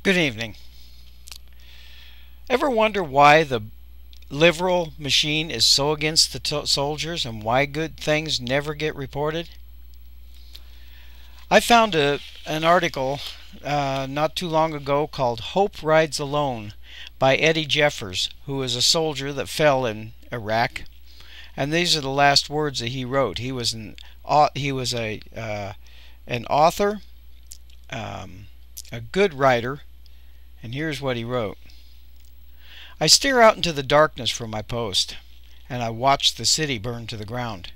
Good evening. Ever wonder why the liberal machine is so against the soldiers and why good things never get reported? I found an article not too long ago called "Hope Rides Alone" by Eddie Jeffers, who is a soldier that fell in Iraq. And these are the last words that he wrote. He was an author, a good writer, and here's what he wrote. I stare out into the darkness from my post, and I watch the city burn to the ground.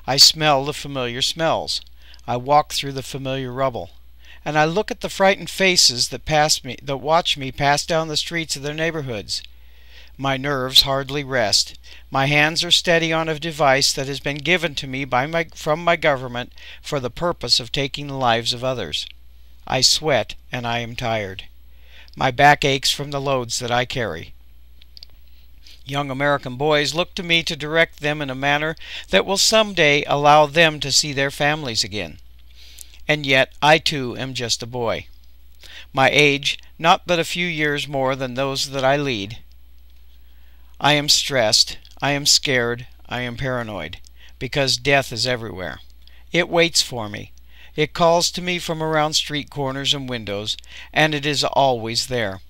I smell the familiar smells. I walk through the familiar rubble, and I look at the frightened faces that watch me pass down the streets of their neighborhoods. My nerves hardly rest. My hands are steady on a device that has been given to me from my government for the purpose of taking the lives of others. I sweat, and I am tired. My back aches from the loads that I carry. Young American boys look to me to direct them in a manner that will someday allow them to see their families again. And yet I too am just a boy. My age, not but a few years more than those that I lead. I am stressed, I am scared, I am paranoid, because death is everywhere. It waits for me. It calls to me from around street corners and windows, and it is always there.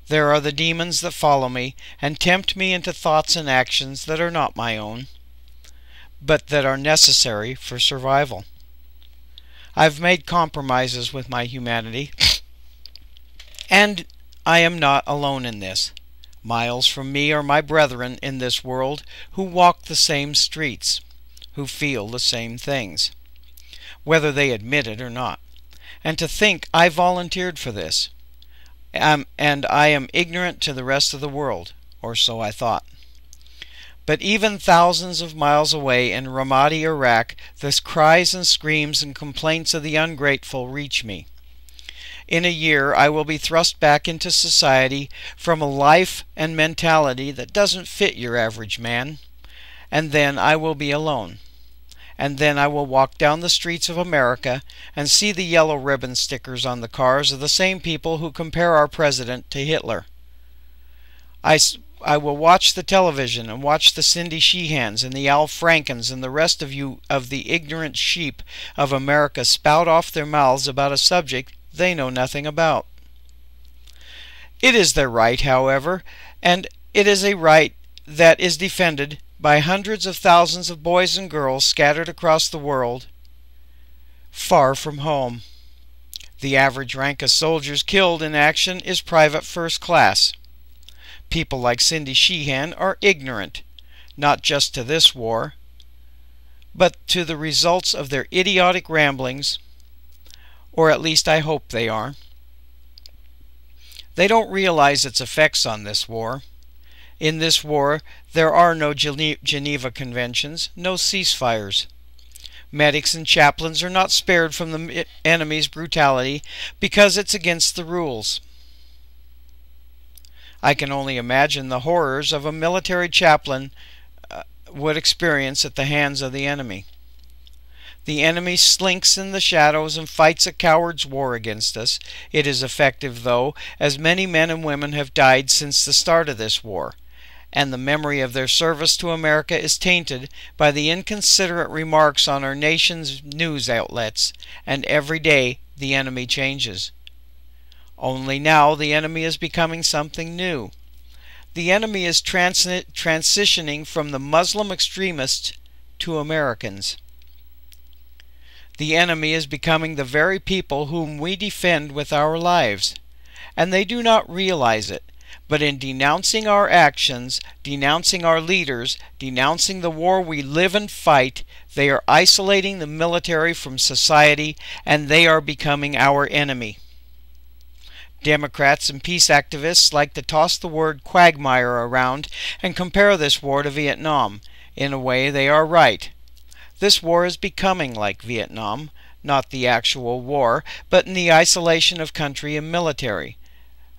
There are the demons that follow me and tempt me into thoughts and actions that are not my own, but that are necessary for survival. I've made compromises with my humanity, and I am not alone in this. Miles from me are my brethren in this world who walk the same streets, who feel the same things, whether they admit it or not. And to think I volunteered for this. And I am ignorant to the rest of the world, or so I thought. But even thousands of miles away in Ramadi, Iraq, the cries and screams and complaints of the ungrateful reach me. In a year I will be thrust back into society from a life and mentality that doesn't fit your average man, and then I will be alone. And then I will walk down the streets of America and see the yellow ribbon stickers on the cars of the same people who compare our president to Hitler. I will watch the television and watch the Cindy Sheehans and the Al Frankens and the rest of you of the ignorant sheep of America spout off their mouths about a subject they know nothing about. It is their right, however, and it is a right that is defended by hundreds of thousands of boys and girls scattered across the world, far from home. The average rank of soldiers killed in action is private first class. People like Cindy Sheehan are ignorant, not just to this war, but to the results of their idiotic ramblings, or at least I hope they are. They don't realize its effects on this war. In this war, there are no Geneva Conventions, no ceasefires. Medics and chaplains are not spared from the enemy's brutality because it's against the rules. I can only imagine the horrors of a military chaplain would experience at the hands of the enemy. The enemy slinks in the shadows and fights a coward's war against us. It is effective, though, as many men and women have died since the start of this war, and the memory of their service to America is tainted by the inconsiderate remarks on our nation's news outlets, and every day the enemy changes. Only now the enemy is becoming something new. The enemy is transitioning from the Muslim extremists to Americans. The enemy is becoming the very people whom we defend with our lives, and they do not realize it. But in denouncing our actions, denouncing our leaders, denouncing the war we live and fight, they are isolating the military from society, and they are becoming our enemy. Democrats and peace activists like to toss the word quagmire around and compare this war to Vietnam. In a way, they are right. This war is becoming like Vietnam, not the actual war, but in the isolation of country and military.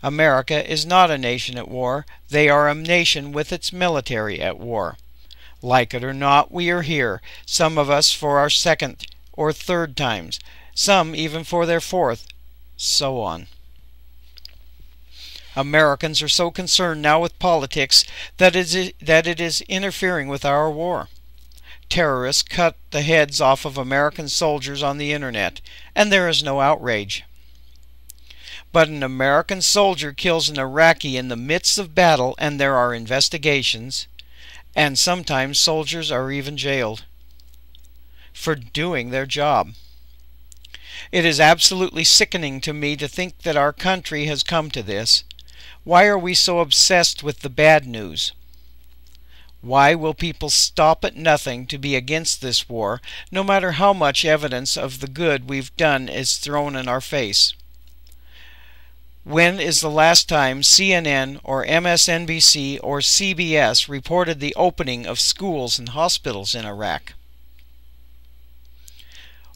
America is not a nation at war. They are a nation with its military at war. Like it or not, we are here, some of us for our second or third times, some even for their fourth, so on. Americans are so concerned now with politics that it is interfering with our war. Terrorists cut the heads off of American soldiers on the internet, and there is no outrage. But an American soldier kills an Iraqi in the midst of battle, and there are investigations, and sometimes soldiers are even jailed for doing their job. It is absolutely sickening to me to think that our country has come to this. Why are we so obsessed with the bad news? Why will people stop at nothing to be against this war, no matter how much evidence of the good we've done is thrown in our face? When is the last time CNN or MSNBC or CBS reported the opening of schools and hospitals in Iraq?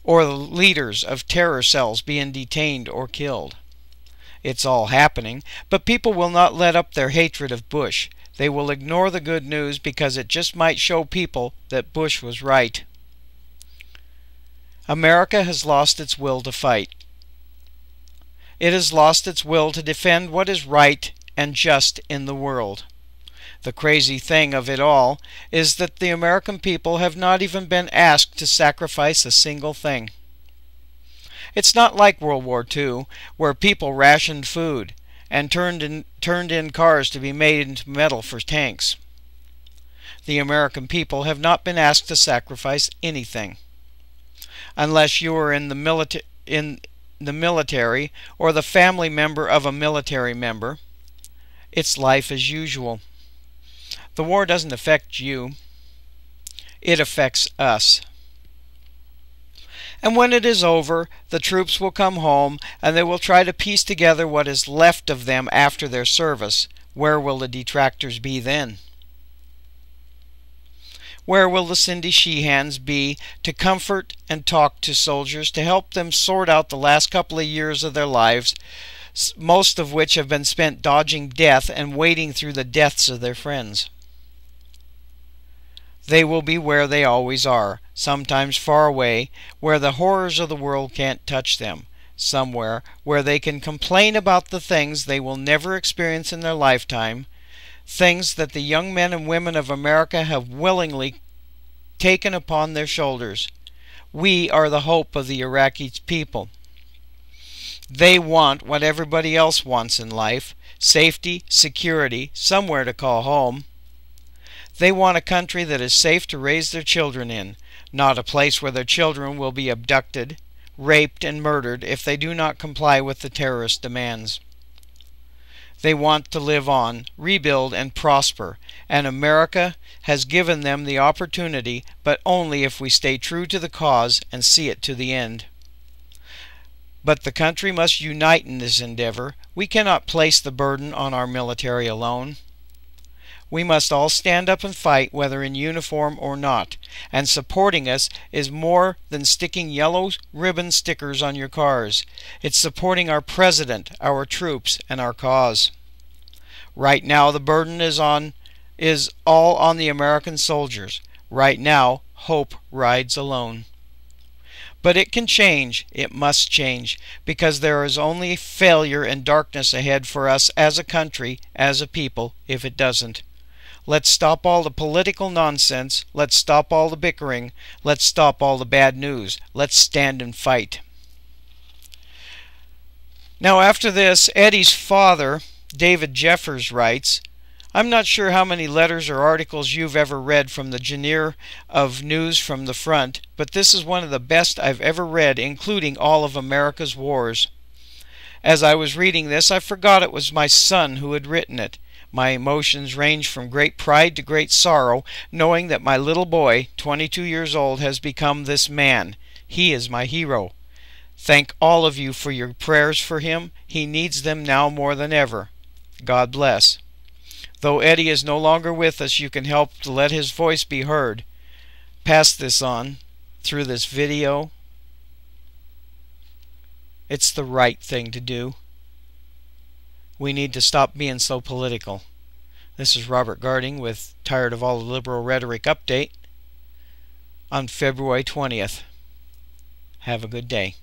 Or the leaders of terror cells being detained or killed? It's all happening, but people will not let up their hatred of Bush. They will ignore the good news because it just might show people that Bush was right. America has lost its will to fight. It has lost its will to defend what is right and just in the world. The crazy thing of it all is that the American people have not even been asked to sacrifice a single thing. It's not like World War II, where people rationed food and turned in cars to be made into metal for tanks. The American people have not been asked to sacrifice anything. Unless you are in the military or the family member of a military member, it's life as usual. The war doesn't affect you. It affects us. And when it is over, the troops will come home and they will try to piece together what is left of them after their service. Where will the detractors be then? Where will the Cindy Sheehans be to comfort and talk to soldiers, to help them sort out the last couple of years of their lives, most of which have been spent dodging death and wading through the deaths of their friends? They will be where they always are, sometimes far away, where the horrors of the world can't touch them, somewhere where they can complain about the things they will never experience in their lifetime, things that the young men and women of America have willingly taken upon their shoulders. We are the hope of the Iraqi people. They want what everybody else wants in life: safety, security, somewhere to call home. They want a country that is safe to raise their children in, not a place where their children will be abducted, raped, and murdered if they do not comply with the terrorist demands. They want to live on, rebuild, and prosper, and America has given them the opportunity, but only if we stay true to the cause and see it to the end. But the country must unite in this endeavor. We cannot place the burden on our military alone. We must all stand up and fight, whether in uniform or not, and supporting us is more than sticking yellow ribbon stickers on your cars. It's supporting our president, our troops, and our cause. Right now the burden is all on the American soldiers. Right now hope rides alone. But it can change, it must change, because there is only failure and darkness ahead for us as a country, as a people, if it doesn't. Let's stop all the political nonsense. Let's stop all the bickering. Let's stop all the bad news. Let's stand and fight. Now after this, Eddie's father, David Jeffers, writes, I'm not sure how many letters or articles you've ever read from the genre of news from the front, but this is one of the best I've ever read, including all of America's wars. As I was reading this, I forgot it was my son who had written it. My emotions range from great pride to great sorrow, knowing that my little boy, 22 years old, has become this man. He is my hero. Thank all of you for your prayers for him. He needs them now more than ever. God bless. Though Eddie is no longer with us, you can help to let his voice be heard. Pass this on through this video. It's the right thing to do. We need to stop being so political. This is Robert Garding with Tired of All the Liberal Rhetoric Update on February 20th. Have a good day.